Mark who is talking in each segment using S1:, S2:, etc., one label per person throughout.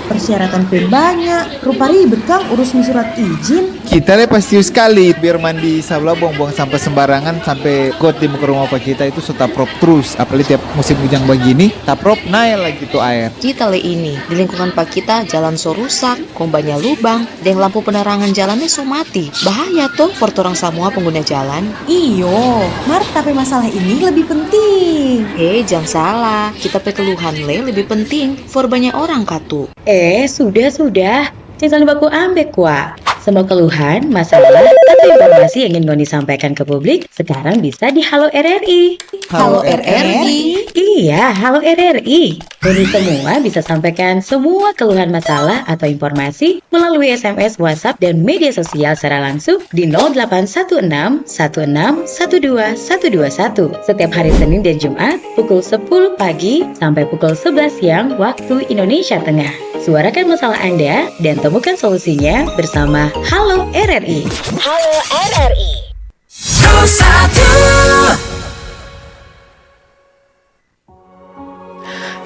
S1: Persyaratan pun banyak. Rupa ribet Kang urus surat izin.
S2: Kita pasti sekali biar mandi sabla buang-buang sampah sembarangan sampai got di muka rumah pak kita itu setaprop terus. Apalagi tiap musim hujan begini, taprop naik lagi tuh air.
S3: Kita ini di lingkungan pak kita jalan so rusak, kombanya lubang, dan lampu penerangan jalannya so mati. Bahaya tuh for orang semua pengguna jalan.
S1: Iyo, tapi masalah ini lebih penting.
S3: Jangan salah, kita keluhan lebih penting for banyak orang katu.
S4: Sudah. Jangan baku ambek kuah. Semua keluhan, masalah, atau informasi yang ingin Goni sampaikan ke publik sekarang bisa di Halo RRI.
S1: Halo RRI?
S4: Iya, Halo RRI. Goni semua bisa sampaikan semua keluhan masalah atau informasi melalui SMS, WhatsApp, dan media sosial secara langsung di 0816 16 12 121 setiap hari Senin dan Jumat pukul 10 pagi sampai pukul 11 siang waktu Indonesia Tengah. Suarakan masalah Anda dan temukan solusinya bersama Halo RRI.
S5: Halo RRI.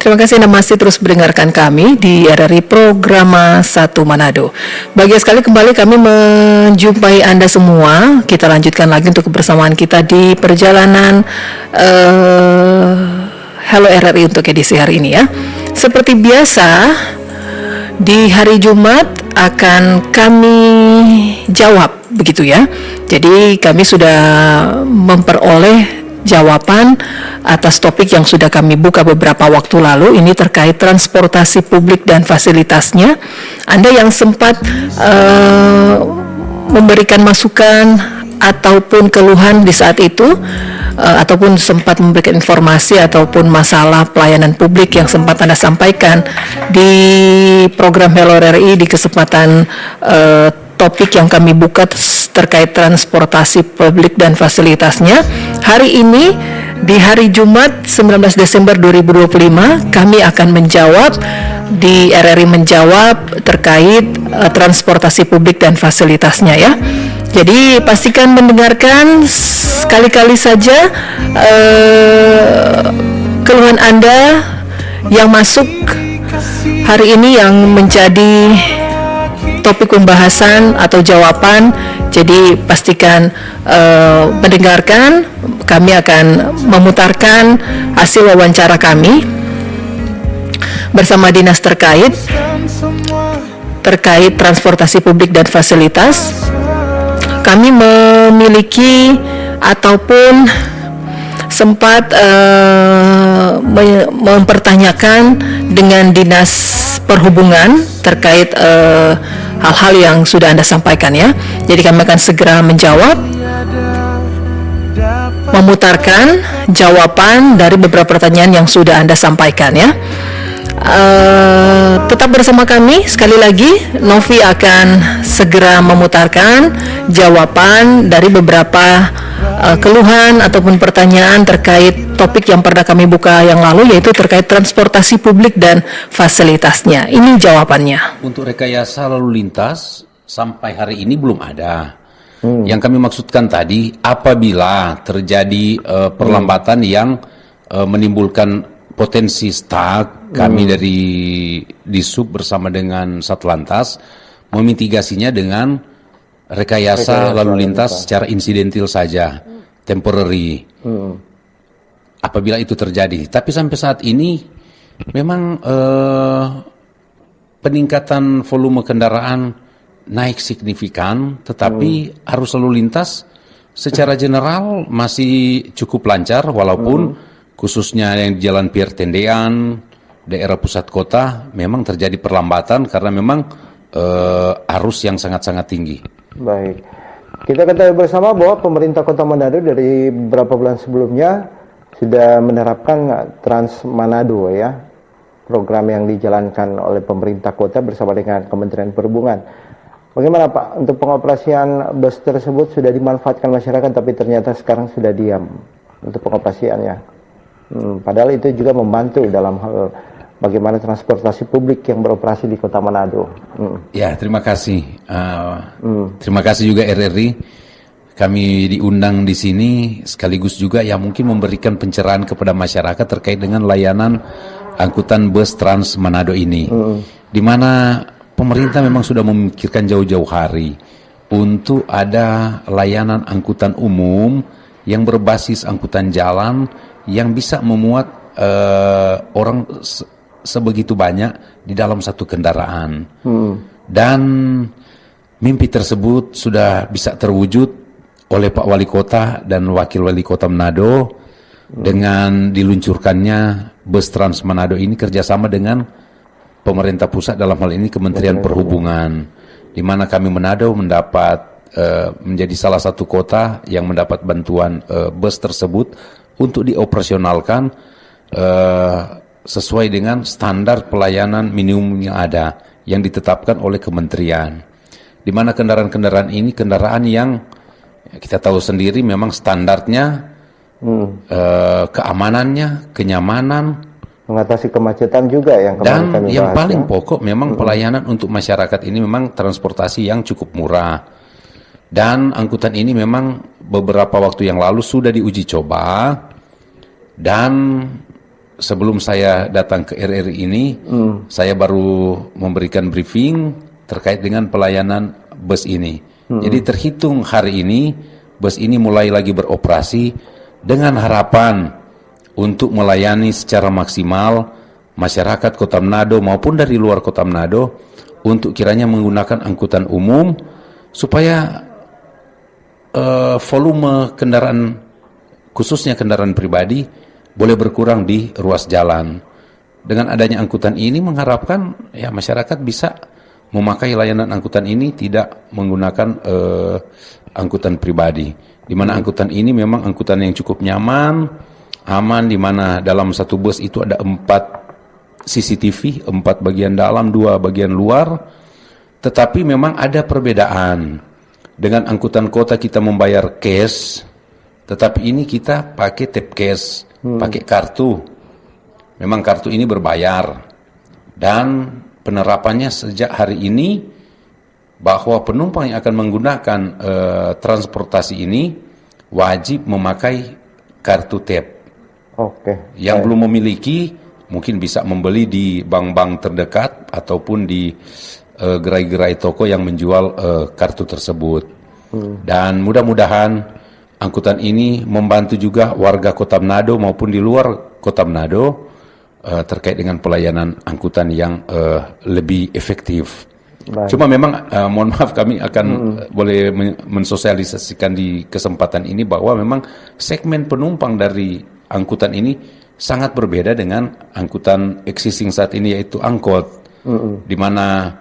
S6: Terima kasih Anda masih terus mendengarkan kami di RRI Programa 1 Manado. Bahagia sekali kembali kami menjumpai Anda semua. Kita lanjutkan lagi untuk kebersamaan kita di perjalanan Halo RRI untuk edisi hari ini ya. Seperti biasa, di hari Jumat akan kami jawab, begitu ya. Jadi kami sudah memperoleh jawaban atas topik yang sudah kami buka beberapa waktu lalu. Ini terkait transportasi publik dan fasilitasnya. Anda yang sempat memberikan masukan ataupun keluhan di saat itu, ataupun sempat memberikan informasi ataupun masalah pelayanan publik yang sempat Anda sampaikan di program Hello RRI di kesempatan topik yang kami buka terkait transportasi publik dan fasilitasnya. Hari ini di hari Jumat 19 Desember 2025 kami akan menjawab di RRI menjawab terkait transportasi publik dan fasilitasnya ya. Jadi pastikan mendengarkan sekali-kali saja keluhan Anda yang masuk hari ini yang menjadi topik pembahasan atau jawaban. Jadi pastikan mendengarkan. Kami akan memutarkan hasil wawancara kami bersama dinas terkait transportasi publik dan fasilitas. Kami memiliki ataupun sempat mempertanyakan dengan dinas perhubungan terkait hal-hal yang sudah Anda sampaikan ya. Jadi kami akan segera menjawab, memutarkan jawaban dari beberapa pertanyaan yang sudah Anda sampaikan ya. Tetap bersama kami. Sekali lagi Novi akan segera memutarkan jawaban dari beberapa keluhan ataupun pertanyaan terkait topik yang pernah kami buka yang lalu, yaitu terkait transportasi publik dan fasilitasnya. Ini jawabannya.
S7: Untuk rekayasa lalu lintas sampai hari ini belum ada. Yang kami maksudkan tadi, apabila terjadi perlambatan yang menimbulkan potensi stuck, kami dari Disub bersama dengan Satlantas memitigasinya dengan rekayasa lalu lintas secara insidentil saja, temporary. Apabila itu terjadi, tapi sampai saat ini memang peningkatan volume kendaraan naik signifikan, tetapi arus lalu lintas secara general masih cukup lancar, walaupun khususnya yang di Jalan Pierre Tendean, daerah pusat kota, memang terjadi perlambatan karena memang arus yang sangat-sangat tinggi.
S8: Baik, kita ketahui bersama bahwa pemerintah Kota Manado dari beberapa bulan sebelumnya sudah menerapkan Trans Manado ya, program yang dijalankan oleh pemerintah kota bersama dengan Kementerian Perhubungan. Bagaimana Pak, untuk pengoperasian bus tersebut sudah dimanfaatkan masyarakat, tapi ternyata sekarang sudah diam untuk pengoperasiannya. Padahal itu juga membantu dalam hal bagaimana transportasi publik yang beroperasi di Kota Manado.
S7: Ya, terima kasih. Terima kasih juga RRI. Kami diundang di sini sekaligus juga ya mungkin memberikan pencerahan kepada masyarakat terkait dengan layanan angkutan bus Trans Manado ini, di mana pemerintah memang sudah memikirkan jauh-jauh hari untuk ada layanan angkutan umum yang berbasis angkutan jalan yang bisa memuat orang sebegitu banyak di dalam satu kendaraan. Dan mimpi tersebut sudah bisa terwujud oleh Pak Wali Kota dan Wakil Wali Kota Manado dengan diluncurkannya bus Trans Manado ini kerjasama dengan pemerintah pusat, dalam hal ini Kementerian Perhubungan, di mana kami Manado mendapat menjadi salah satu kota yang mendapat bantuan bus tersebut untuk dioperasionalkan sesuai dengan standar pelayanan minimum yang ada yang ditetapkan oleh kementerian, di mana kendaraan-kendaraan ini kendaraan yang kita tahu sendiri memang standarnya keamanannya, kenyamanan,
S8: mengatasi kemacetan juga yang kemarin
S7: dan
S8: kami
S7: yang
S8: bahas,
S7: paling
S8: ya.
S7: pokok memang pelayanan untuk masyarakat ini memang transportasi yang cukup murah. Dan angkutan ini memang beberapa waktu yang lalu sudah diuji coba, dan sebelum saya datang ke RRI ini, saya baru memberikan briefing terkait dengan pelayanan bus ini. Jadi terhitung hari ini, bus ini mulai lagi beroperasi dengan harapan untuk melayani secara maksimal masyarakat Kota Manado maupun dari luar Kota Manado untuk kiranya menggunakan angkutan umum supaya volume kendaraan, khususnya kendaraan pribadi, boleh berkurang di ruas jalan. Dengan adanya angkutan ini mengharapkan ya masyarakat bisa memakai layanan angkutan ini tidak menggunakan angkutan pribadi. Di mana angkutan ini memang angkutan yang cukup nyaman, aman, di mana dalam satu bus itu ada 4 CCTV, 4 bagian dalam, 2 bagian luar. Tetapi memang ada perbedaan. Dengan angkutan kota kita membayar cash, tetapi ini kita pakai tap cash, pakai kartu. Memang kartu ini berbayar. Dan penerapannya sejak hari ini bahwa penumpang yang akan menggunakan transportasi ini wajib memakai kartu tap. Yang belum memiliki mungkin bisa membeli di bank-bank terdekat ataupun di gerai-gerai toko yang menjual kartu tersebut. Dan mudah-mudahan angkutan ini membantu juga warga Kota Manado maupun di luar Kota Manado terkait dengan pelayanan angkutan yang lebih efektif. Baik. Cuma memang mohon maaf kami akan boleh mensosialisasikan di kesempatan ini bahwa memang segmen penumpang dari angkutan ini sangat berbeda dengan angkutan existing saat ini, yaitu angkot, di mana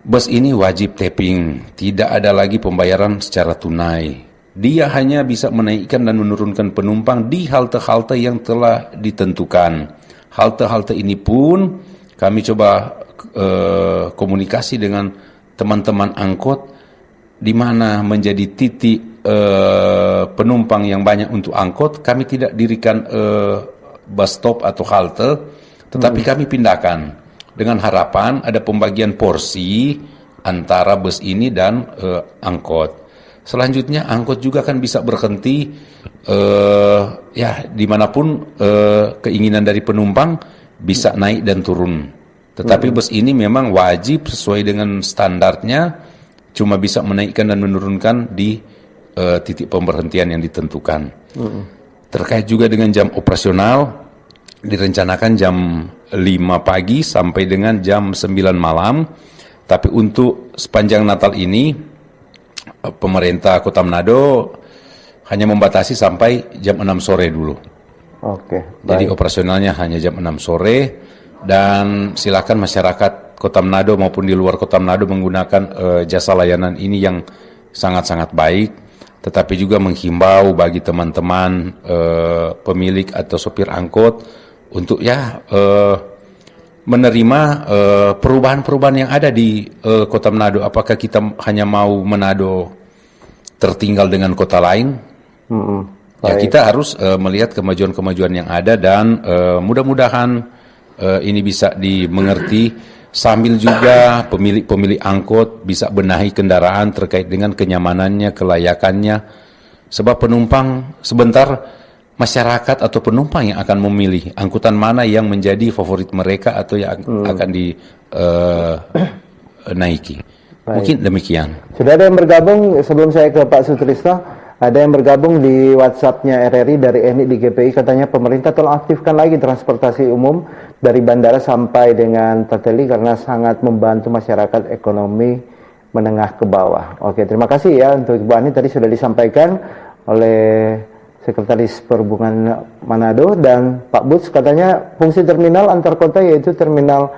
S7: bus ini wajib tapping, tidak ada lagi pembayaran secara tunai. Dia hanya bisa menaikkan dan menurunkan penumpang di halte-halte yang telah ditentukan. Halte-halte ini pun kami coba komunikasi dengan teman-teman angkot, di mana menjadi titik penumpang yang banyak untuk angkot, kami tidak dirikan bus stop atau halte, tetapi kami pindahkan dengan harapan ada pembagian porsi antara bus ini dan angkot. Selanjutnya angkot juga kan bisa berhenti ya dimanapun keinginan dari penumpang bisa naik dan turun. Tetapi bus ini memang wajib sesuai dengan standarnya, cuma bisa menaikkan dan menurunkan di titik pemberhentian yang ditentukan. Terkait juga dengan jam operasional, direncanakan jam 5 pagi sampai dengan jam 9 malam. Tapi untuk sepanjang Natal ini, pemerintah Kota Manado hanya membatasi sampai jam 6 sore dulu. Jadi operasionalnya hanya jam 6 sore. Dan silakan masyarakat Kota Manado maupun di luar Kota Manado menggunakan jasa layanan ini yang sangat-sangat baik. Tetapi juga menghimbau bagi teman-teman pemilik atau sopir angkot untuk menerima perubahan-perubahan yang ada di Kota Manado. Apakah kita hanya mau Manado tertinggal dengan kota lain? Ya, kita harus melihat kemajuan-kemajuan yang ada, dan mudah-mudahan ini bisa dimengerti, sambil juga pemilik-pemilik angkot bisa benahi kendaraan terkait dengan kenyamanannya, kelayakannya. Sebab penumpang sebentar masyarakat atau penumpang yang akan memilih angkutan mana yang menjadi favorit mereka atau yang akan dinaiki. Mungkin demikian.
S8: Sudah ada yang bergabung, sebelum saya ke Pak Sutrisno, ada yang bergabung di WhatsApp-nya RRI dari Eni di GPI, katanya pemerintah tolong aktifkan lagi transportasi umum dari bandara sampai dengan Tateli karena sangat membantu masyarakat ekonomi menengah ke bawah. Oke, terima kasih ya untuk Ibu Ani, tadi sudah disampaikan oleh Sekretaris Perhubungan Manado, dan Pak Buts katanya fungsi terminal antar kota yaitu terminal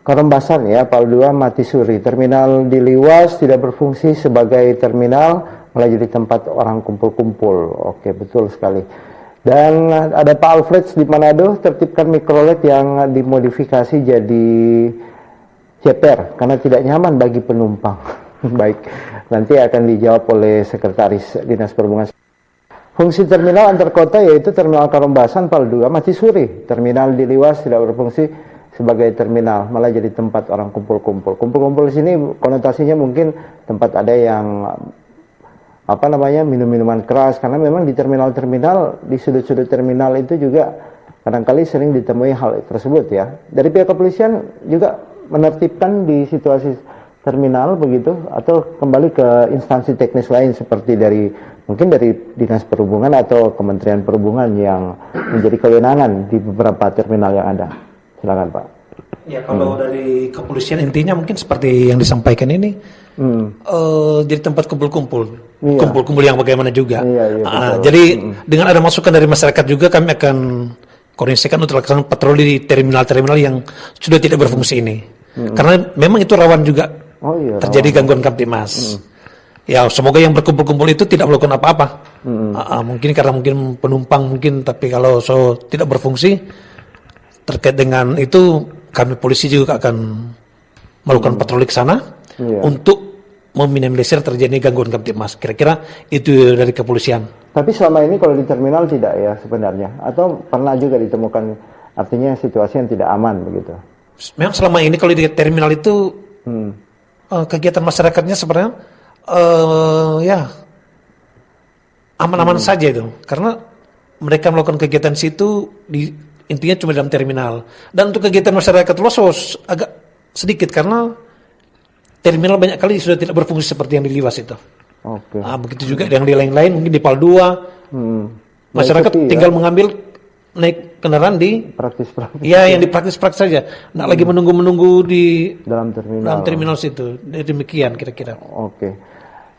S8: Korombasan ya, PAL 2 mati suri. Terminal di Liwas tidak berfungsi sebagai terminal, malah jadi tempat orang kumpul-kumpul. Oke, betul sekali. Dan ada Pak Alfred di Manado, tertibkan mikrolet yang dimodifikasi jadi ceper karena tidak nyaman bagi penumpang. Baik, nanti akan dijawab oleh Sekretaris Dinas Perhubungan. Fungsi terminal antar kota yaitu terminal Korombasan PAL 2 mati suri. Terminal di Liwas tidak berfungsi sebagai terminal, malah jadi tempat orang kumpul-kumpul. Kumpul-kumpul di sini konotasinya mungkin tempat ada yang minum-minuman keras, karena memang di terminal-terminal, di sudut-sudut terminal itu juga kadang-kali sering ditemui hal tersebut ya. Dari pihak kepolisian juga menertibkan di situasi terminal begitu, atau kembali ke instansi teknis lain seperti mungkin dari Dinas Perhubungan atau Kementerian Perhubungan yang menjadi kewenangan di beberapa terminal yang ada. Silakan Pak.
S5: Ya, kalau dari kepolisian intinya mungkin seperti yang disampaikan ini, jadi tempat kumpul-kumpul, kumpul-kumpul yang bagaimana juga. Jadi dengan ada masukan dari masyarakat juga, kami akan koordinasikan untuk laksanakan patroli di terminal-terminal yang sudah tidak berfungsi ini, karena memang itu rawan juga terjadi gangguan Kamtibmas. Ya, semoga yang berkumpul-kumpul itu tidak melakukan apa-apa. Mungkin karena mungkin penumpang mungkin, tapi kalau tidak berfungsi, terkait dengan itu kami polisi juga akan melakukan patroli ke sana untuk meminimalisir terjadi gangguan Kamtibmas. Kira-kira itu dari kepolisian.
S8: Tapi selama ini kalau di terminal tidak ya sebenarnya, atau pernah juga ditemukan artinya situasi yang tidak aman begitu?
S5: Memang selama ini kalau di terminal itu kegiatan masyarakatnya sebenarnya aman-aman saja itu, karena mereka melakukan kegiatan situ intinya cuma dalam terminal. Dan untuk kegiatan masyarakat luas agak sedikit karena terminal banyak kali sudah tidak berfungsi seperti yang di Liwas itu.
S8: Oke.
S5: Begitu juga yang di lain-lain, mungkin di PAL 2 masyarakat tinggal mengambil naik kendaraan di praktis-praktis. Ya, yang di praktis-praktis saja. Nggak lagi menunggu di dalam terminal situ. Demikian kira-kira.
S8: Oke.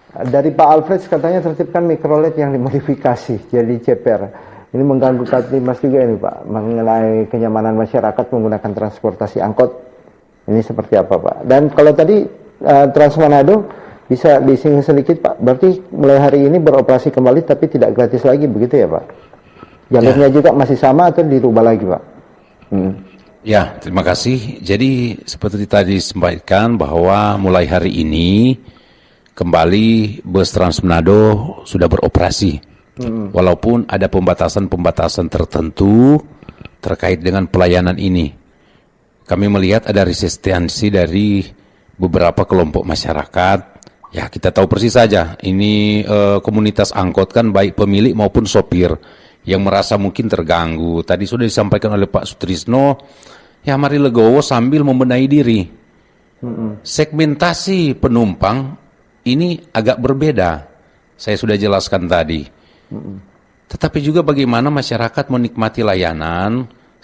S8: Dari Pak Alfred katanya tertibkan mikrolet yang dimodifikasi jadi ceper. Ini mengganggu Kamtibmas juga ini Pak, mengenai kenyamanan masyarakat menggunakan transportasi angkot. Ini seperti apa Pak? Dan kalau tadi Trans Manado bisa disinggung sedikit Pak, berarti mulai hari ini beroperasi kembali tapi tidak gratis lagi begitu ya Pak? Jalurnya juga masih sama atau dirubah lagi Pak?
S7: Ya, terima kasih. Jadi seperti tadi disampaikan bahwa mulai hari ini kembali bus Trans Manado sudah beroperasi. Walaupun ada pembatasan-pembatasan tertentu terkait dengan pelayanan ini. Kami melihat ada resistensi dari beberapa kelompok masyarakat. Ya, kita tahu persis saja, ini komunitas angkot kan baik pemilik maupun sopir yang merasa mungkin terganggu. Tadi sudah disampaikan oleh Pak Sutrisno, ya mari legowo sambil membenahi diri. Segmentasi penumpang ini agak berbeda. Saya sudah jelaskan tadi. Tetapi juga bagaimana masyarakat menikmati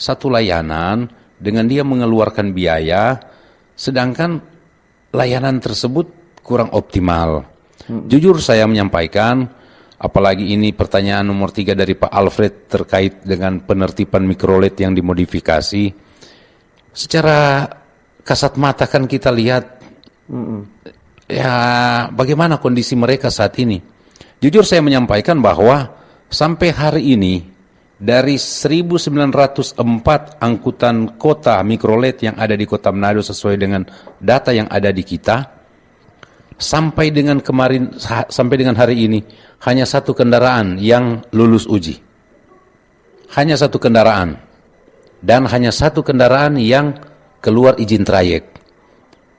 S7: satu layanan dengan dia mengeluarkan biaya, sedangkan layanan tersebut kurang optimal. Jujur saya menyampaikan, apalagi ini pertanyaan nomor 3 dari Pak Alfred terkait dengan penertiban mikrolet yang dimodifikasi. Secara kasat mata kan kita lihat ya bagaimana kondisi mereka saat ini. Jujur saya menyampaikan bahwa sampai hari ini dari 1904 angkutan kota mikrolet yang ada di Kota Manado sesuai dengan data yang ada di kita, sampai dengan hari ini hanya satu kendaraan yang lulus uji. Hanya satu kendaraan. Dan hanya satu kendaraan yang keluar izin trayek.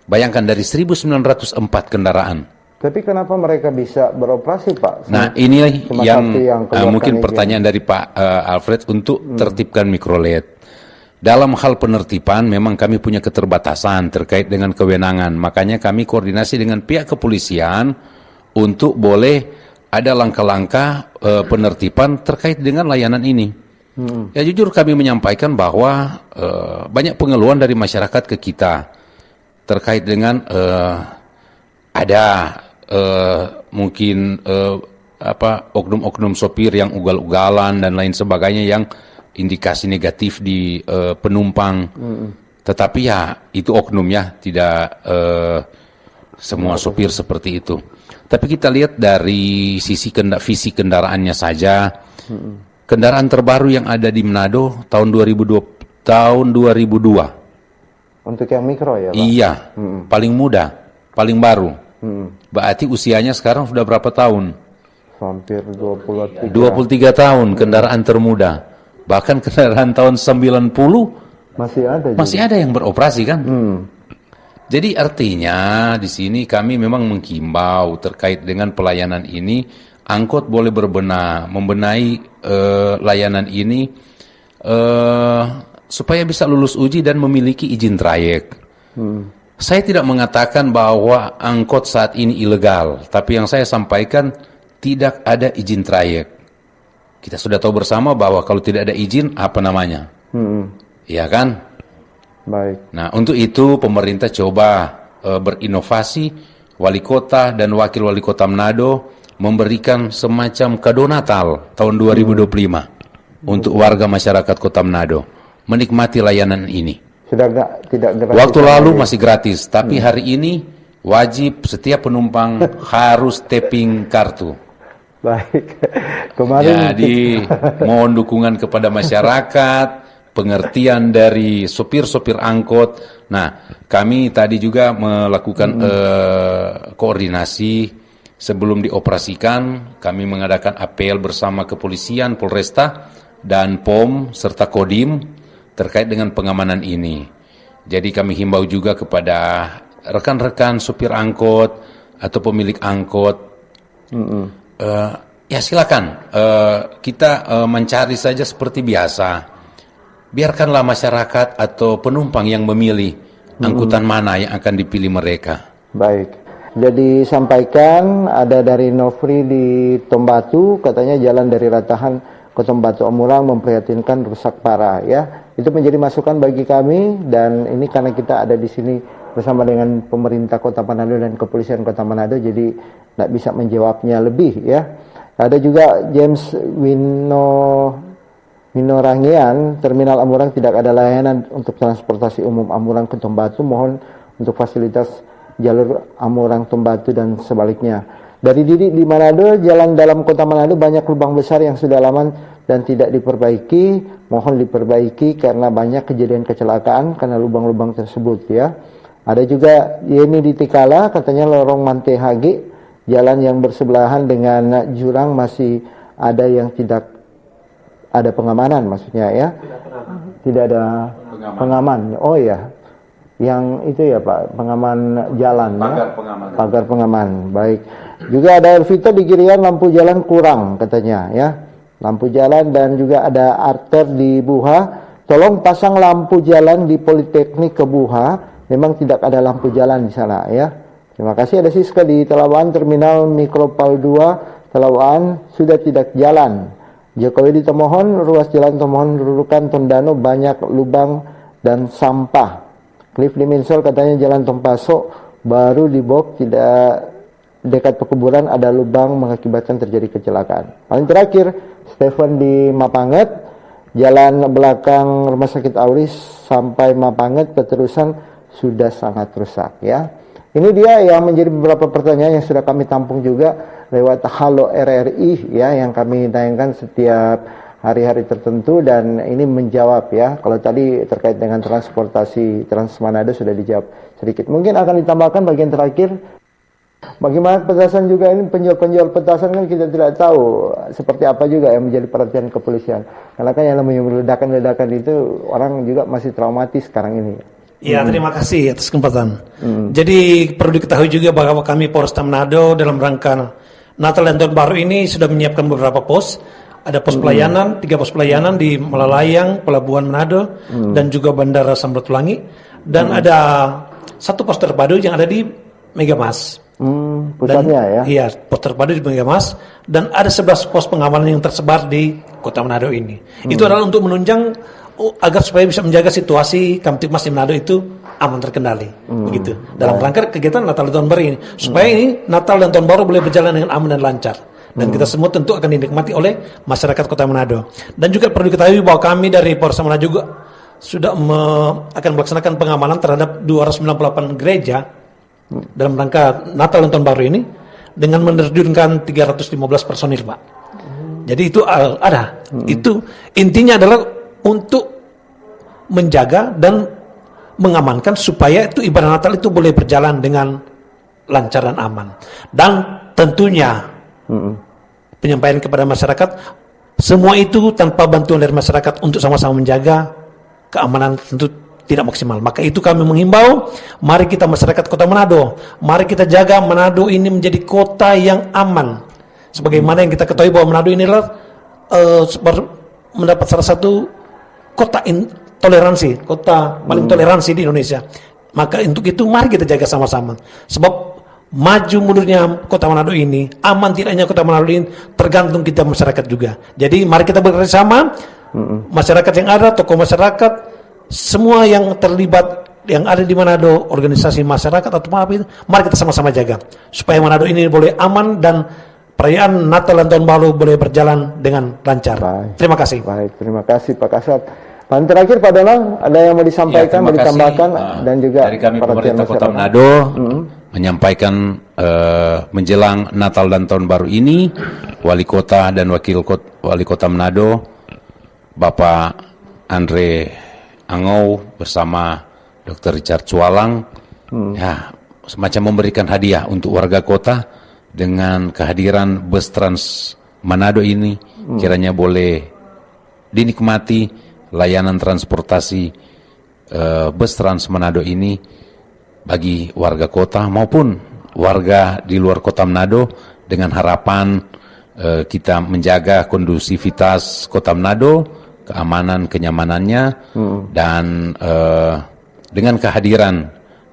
S7: Bayangkan dari 1904 kendaraan.
S8: Tapi kenapa mereka bisa beroperasi, Pak?
S7: Nah, ini
S8: Cuma
S7: yang,
S8: satu yang keluarkan
S7: mungkin
S8: izin.
S7: pertanyaan dari Pak Alfred untuk tertibkan mikrolet. Dalam hal penertiban memang kami punya keterbatasan terkait dengan kewenangan. Makanya kami koordinasi dengan pihak kepolisian untuk boleh ada langkah-langkah penertiban terkait dengan layanan ini. Ya jujur kami menyampaikan bahwa banyak pengeluhan dari masyarakat ke kita terkait dengan ada mungkin oknum-oknum sopir yang ugal-ugalan dan lain sebagainya yang indikasi negatif di penumpang. Tetapi ya itu oknum ya, tidak semua sopir seperti itu. Tapi kita lihat dari sisi visi kendaraannya saja. Kendaraan terbaru yang ada di Manado tahun 2002.
S8: Untuk yang mikro ya, Pak?
S7: Iya, paling muda, paling baru. Berarti usianya sekarang sudah berapa tahun?
S8: Hampir 23
S7: tahun, kendaraan termuda. Bahkan kendaraan tahun 90 masih ada yang beroperasi kan? Jadi artinya di sini kami memang menghimbau terkait dengan pelayanan ini, angkot boleh membenahi layanan ini supaya bisa lulus uji dan memiliki izin trayek. Saya tidak mengatakan bahwa angkot saat ini ilegal, tapi yang saya sampaikan tidak ada izin trayek. Kita sudah tahu bersama bahwa kalau tidak ada izin, apa namanya? Iya kan?
S8: Baik.
S7: Nah, untuk itu pemerintah coba berinovasi, wali kota dan wakil wali kota Manado memberikan semacam kado Natal tahun 2025 untuk warga masyarakat kota Manado menikmati layanan ini.
S8: Tidak gratis.
S7: Waktu lalu masih gratis, tapi hari ini wajib setiap penumpang harus tapping kartu.
S8: Baik. Kemarin
S7: Jadi mohon dukungan kepada masyarakat, pengertian dari sopir-sopir angkot. Nah, kami tadi juga melakukan koordinasi sebelum dioperasikan. Kami mengadakan apel bersama kepolisian, Polresta, dan POM serta Kodim terkait dengan pengamanan ini. Jadi kami himbau juga kepada rekan-rekan sopir angkot atau pemilik angkot. Ya silakan, kita mencari saja seperti biasa. Biarkanlah masyarakat atau penumpang yang memilih angkutan mana yang akan dipilih mereka.
S8: Baik. Jadi sampaikan ada dari Nofri di Tombatu, katanya jalan dari Ratahan ke Tombatu Amurang memprihatinkan, rusak parah ya. Itu menjadi masukan bagi kami, dan ini karena kita ada di sini bersama dengan pemerintah Kota Manado dan kepolisian Kota Manado, jadi tidak bisa menjawabnya lebih ya. Ada juga James Minorangian, Terminal Amurang tidak ada layanan untuk transportasi umum Amurang ke Tombatu, mohon untuk fasilitas jalur Amurang Tombatu dan sebaliknya. Dari Didi di Manado, jalan dalam Kota Manado banyak lubang besar yang sudah lama dan tidak diperbaiki, mohon diperbaiki karena banyak kejadian kecelakaan karena lubang-lubang tersebut ya. Ada juga Yeni di Tikala, katanya lorong Mantehage, jalan yang bersebelahan dengan jurang masih ada yang tidak ada pengamanan, maksudnya ya. Tidak ada pengaman. Oh ya. Yang itu ya Pak, pengaman jalan ya. Pagar pengaman. Baik. Juga ada Elvita di Girian, lampu jalan kurang katanya ya. Lampu jalan, dan juga ada Arter di Buha. Tolong pasang lampu jalan di Politeknik ke Buha. Memang tidak ada lampu jalan di sana ya. Terima kasih. Ada Siska di Telawan, Terminal Mikropal 2, Telawan sudah tidak jalan. Jokowi di Tomohon, ruas jalan Tomohon Rurukan Tondano banyak lubang dan sampah. Cliff di Minsol, katanya jalan Tompaso baru di Bok, tidak dekat pekuburan ada lubang mengakibatkan terjadi kecelakaan. Paling terakhir, Stephen di Mapanget, jalan belakang Rumah Sakit Auris sampai Mapanget keterusan sudah sangat rusak ya. Ini dia yang menjadi beberapa pertanyaan yang sudah kami tampung juga lewat Halo RRI ya, yang kami tayangkan setiap hari-hari tertentu, dan ini menjawab ya. Kalau tadi terkait dengan transportasi Trans Manado sudah dijawab sedikit. Mungkin akan ditambahkan bagian terakhir. Bagaimana petasan juga ini, penjual-penjual petasan kan kita tidak tahu seperti apa juga yang menjadi perhatian kepolisian. Karena kan yang namanya ledakan-ledakan itu orang juga masih traumatis sekarang ini.
S5: Ya, terima kasih atas kesempatan. Jadi perlu diketahui juga bahwa kami Polresta Manado dalam rangka Natal dan Tahun Baru ini sudah menyiapkan beberapa pos. Ada pos pelayanan, 3 pos pelayanan di Malalayang, Pelabuhan Manado, dan juga Bandara Samratulangi. Dan ada 1 pos terpadu yang ada di Megamas.
S8: Pusatnya ya?
S5: Iya, pos terpadu di Megamas. Dan ada 11 pos pengamanan yang tersebar di Kota Manado ini. Itu adalah untuk menunjang agar supaya bisa menjaga situasi Kamtibmas di Manado itu aman terkendali. Begitu. Dalam rangka kegiatan Natal dan Tahun Baru ini. Supaya ini Natal dan Tahun Baru boleh berjalan dengan aman dan lancar. Dan kita semua tentu akan dinikmati oleh masyarakat Kota Manado. Dan juga perlu diketahui bahwa kami dari Polresta Manado juga sudah akan melaksanakan pengamanan terhadap 298 gereja dalam rangka Natal dan Tahun Baru ini dengan menerjunkan 315 personil, Pak. Jadi itu ada. Itu intinya adalah untuk menjaga dan mengamankan supaya itu ibadah Natal itu boleh berjalan dengan lancar dan aman. Dan tentunya penyampaian kepada masyarakat, semua itu tanpa bantuan dari masyarakat untuk sama-sama menjaga keamanan tentu tidak maksimal. Maka itu kami menghimbau, mari kita masyarakat Kota Manado, mari kita jaga Manado ini menjadi kota yang aman. Sebagaimana yang kita ketahui bahwa Manado ini adalah mendapat salah satu kota toleransi, kota paling toleransi di Indonesia. Maka untuk itu mari kita jaga sama-sama. Sebab maju mundurnya Kota Manado ini, aman tidaknya Kota Manado ini tergantung kita masyarakat juga. Jadi mari kita bekerjasama, masyarakat yang ada, tokoh masyarakat, semua yang terlibat yang ada di Manado, organisasi masyarakat atau apa itu, mari kita sama-sama jaga supaya Manado ini boleh aman dan perayaan Natal dan Tahun Baru boleh berjalan dengan lancar. Baik. Terima kasih.
S8: Baik, terima kasih Pak Kasat. Pak terakhir Pak Donald, ada yang mau disampaikan, mau ditambahkan dan juga
S7: dari kami pemerintah Kota Manado menyampaikan menjelang Natal dan Tahun Baru ini, Wali Kota dan Wakil Wali Kota Manado, Bapak Andre Angau bersama Dr. Richard Cualang, ya semacam memberikan hadiah untuk warga kota dengan kehadiran bus Trans Manado ini, kiranya boleh dinikmati layanan transportasi bus Trans Manado ini bagi warga kota maupun warga di luar Kota Manado, dengan harapan kita menjaga kondusivitas Kota Manado, keamanan, kenyamanannya, dan dengan kehadiran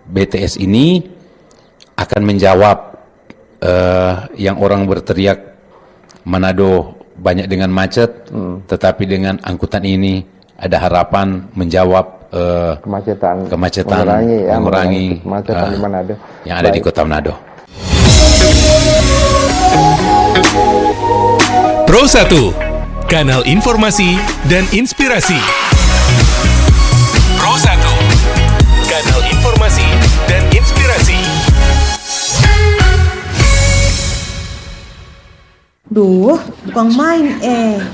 S7: BTS ini akan menjawab yang orang berteriak Manado banyak dengan macet, tetapi dengan angkutan ini ada harapan menjawab kemacetan mengurangi
S8: kemacetan di Manado
S7: yang ada di Kota Manado.
S9: Pro 1, kanal informasi dan inspirasi. Pro 1, kanal informasi dan inspirasi.
S1: Duh, bukan main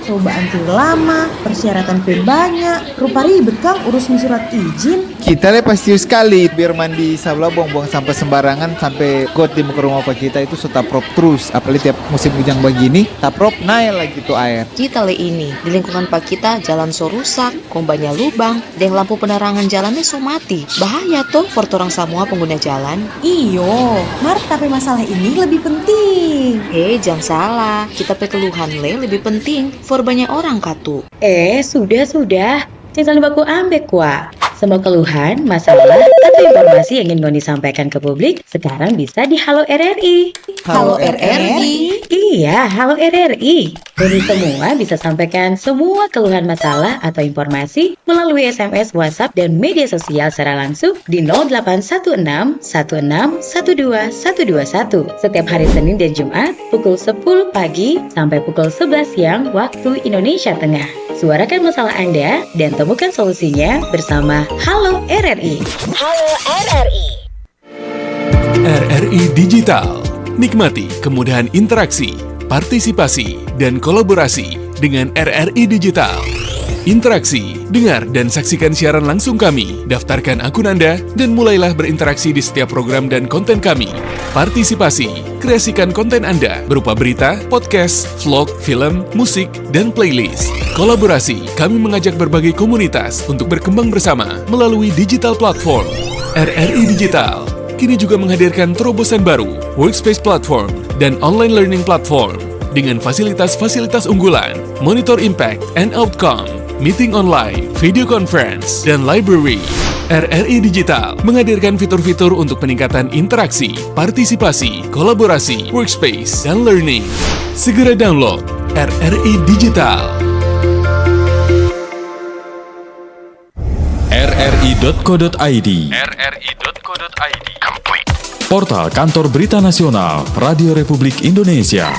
S1: cobaan tuh lama, persyaratan banyak, rupa ribet Kang urus surat izin.
S2: Kita pasti sekali biar mandi sebelah buang sampah sembarangan sampai got di muka rumah Pak kita itu sudah prop terus. Apalagi tiap musim hujan begini, tak prop naik lagi tuh air.
S3: Kita ini di lingkungan Pak kita jalan so rusak, kombanya lubang, dan lampu penerangan jalannya so mati. Bahaya tuh for orang semua pengguna jalan.
S1: Iyo, Mar, tapi masalah ini lebih penting.
S3: Jangan salah. Kita keluhan lebih penting for banyak orang katu.
S4: Sudah. Jangan baku ambek wa. Semua keluhan, masalah, atau informasi yang ingin Ngoni sampaikan ke publik sekarang bisa di Halo RRI.
S1: Halo RRI?
S4: Iya, Halo RRI. Ngoni semua bisa sampaikan semua keluhan masalah atau informasi melalui SMS, WhatsApp, dan media sosial secara langsung di 0816 16 12 121 setiap hari Senin dan Jumat pukul 10 pagi sampai pukul 11 siang waktu Indonesia Tengah. Suarakan masalah Anda dan temukan solusinya bersama Halo RRI.
S10: Halo RRI.
S9: RRI Digital. Nikmati kemudahan interaksi, partisipasi, dan kolaborasi dengan RRI Digital. Interaksi Dengar dan saksikan siaran langsung kami, daftarkan akun Anda, dan mulailah berinteraksi di setiap program dan konten kami. Partisipasi, kreasikan konten Anda berupa berita, podcast, vlog, film, musik, dan playlist. Kolaborasi, kami mengajak berbagai komunitas untuk berkembang bersama melalui digital platform. RRI Digital kini juga menghadirkan terobosan baru, workspace platform, dan online learning platform dengan fasilitas-fasilitas unggulan, monitor impact and outcome, meeting online, video conference, dan library. RRI Digital menghadirkan fitur-fitur untuk peningkatan interaksi, partisipasi, kolaborasi, workspace, dan learning. Segera download RRI Digital.
S10: rri.co.id Portal Kantor Berita Nasional Radio Republik Indonesia.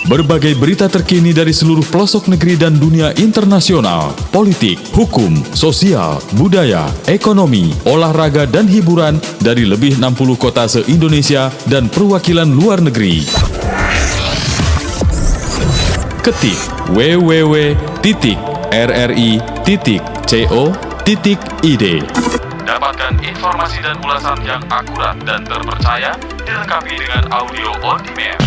S10: Berbagai berita terkini dari seluruh pelosok negeri dan dunia internasional, politik, hukum, sosial, budaya, ekonomi, olahraga, dan hiburan dari lebih 60 kota se-Indonesia dan perwakilan luar negeri. Ketik www.rri.co.id.
S11: Dapatkan informasi dan ulasan yang akurat dan terpercaya, dilengkapi dengan audio on demand.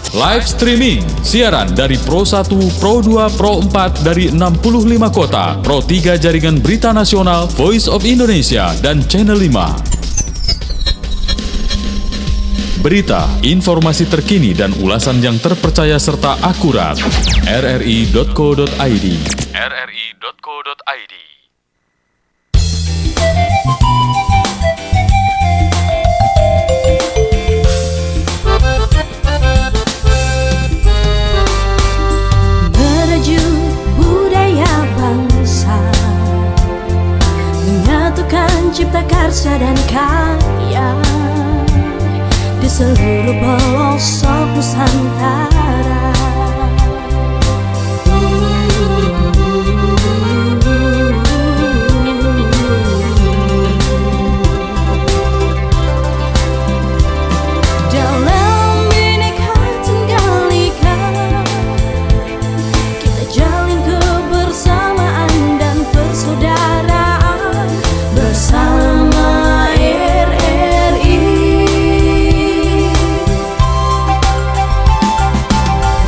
S10: Live streaming, siaran dari Pro 1, Pro 2, Pro 4 dari 65 kota, Pro 3 Jaringan Berita Nasional, Voice of Indonesia, dan Channel 5. Berita, informasi terkini dan ulasan yang terpercaya serta akurat. rri.co.id.
S11: rri.co.id.
S12: Merajut budaya bangsa, menyatukan cipta karsa dan karya di seluruh pelosok Nusantara. Dalam Bhinneka Tunggal Ika, kita jalin kebersamaan dan persaudaraan bersama RRI.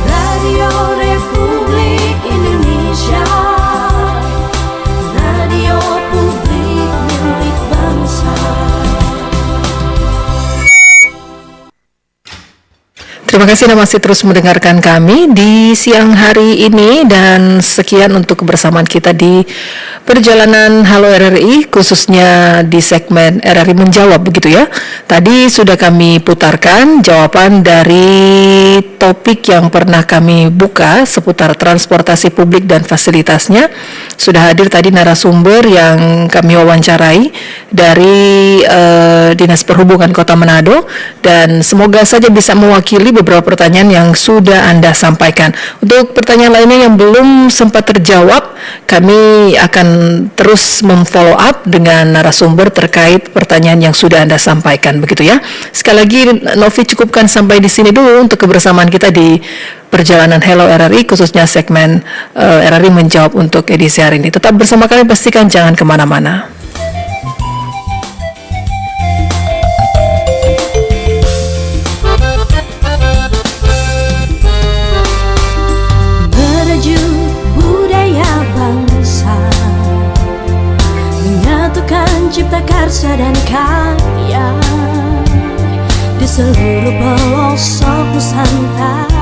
S12: Radio Republik Indonesia, radio publik milik bangsa.
S6: Terima kasih Anda masih terus mendengarkan kami di siang hari ini, dan sekian untuk kebersamaan kita di perjalanan Halo RRI, khususnya di segmen RRI Menjawab, begitu ya. Tadi sudah kami putarkan jawaban dari topik yang pernah kami buka seputar transportasi publik dan fasilitasnya. Sudah hadir tadi narasumber yang kami wawancarai dari Dinas Perhubungan Kota Manado, dan semoga saja bisa mewakili beberapa pertanyaan yang sudah Anda sampaikan. Untuk pertanyaan lainnya yang belum sempat terjawab, kami akan terus memfollow up dengan narasumber terkait pertanyaan yang sudah Anda sampaikan, begitu ya. Sekali lagi Novi cukupkan sampai di sini dulu untuk kebersamaan kita di perjalanan Hello RRI, khususnya segmen RRI Menjawab untuk edisi hari ini. Tetap bersama kami, pastikan jangan kemana-mana.
S12: Merajut budaya bangsa, menyatukan cipta karsa dan karya di seluruh pelosok Nusantara.